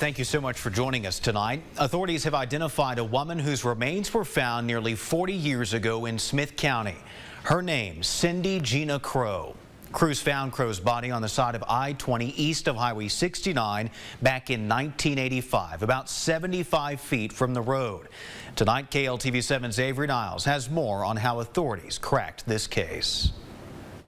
Thank you so much for joining us tonight. Authorities have identified a woman whose remains were found nearly 40 years ago in Smith County. Her name, Cindy Gina Crow. Crews found Crow's body on the side of I-20 east of Highway 69 back in 1985, about 75 feet from the road. Tonight, KLTV7's Avery Niles has more on how authorities cracked this case.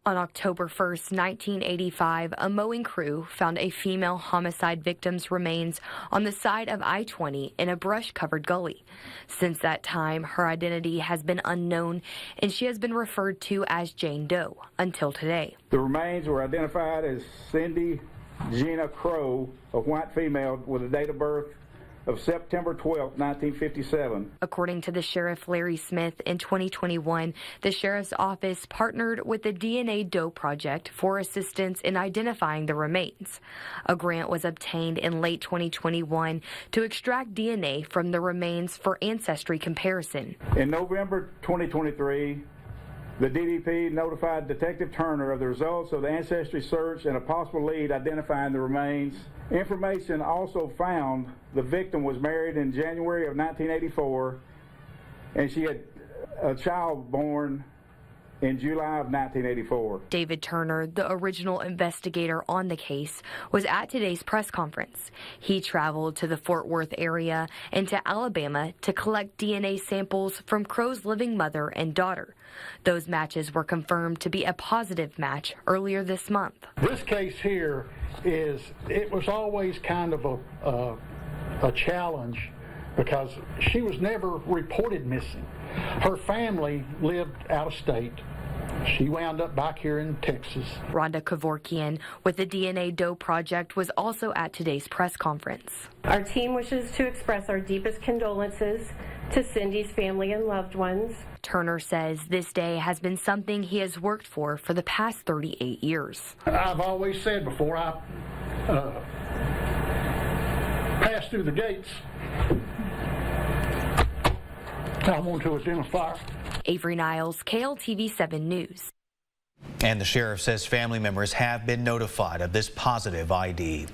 On October 1st, 1985, a mowing crew found a female homicide victim's remains on the side of I-20 in a brush-covered gully. Since that time, her identity has been unknown, and she has been referred to as Jane Doe until today. The remains were identified as Cindy Gina Crow, a white female with a date of birth of September 12, 1957. According to the Sheriff Larry Smith, in 2021, the Sheriff's Office partnered with the DNA Doe Project for assistance in identifying the remains. A grant was obtained in late 2021 to extract DNA from the remains for ancestry comparison. In November 2023, the DDP notified Detective Turner of the results of the ancestry search and a possible lead identifying the remains. Information also found the victim was married in January of 1984, and she had a child born in July of 1984. David Turner, the original investigator on the case, was at today's press conference. He traveled to the Fort Worth area and to Alabama to collect DNA samples from Crow's living mother and daughter. Those matches were confirmed to be a positive match earlier this month. This case here it was always kind of a challenge because she was never reported missing. Her family lived out of state. She wound up back here in Texas. Rhonda Kevorkian with the DNA Doe Project was also at today's press conference. Our team wishes to express our deepest condolences to Cindy's family and loved ones. Turner says this day has been something he has worked for the past 38 years. I've always said before I pass through the gates, I want to identify her. Avery Niles, KLTV7 News. And the sheriff says family members have been notified of this positive ID.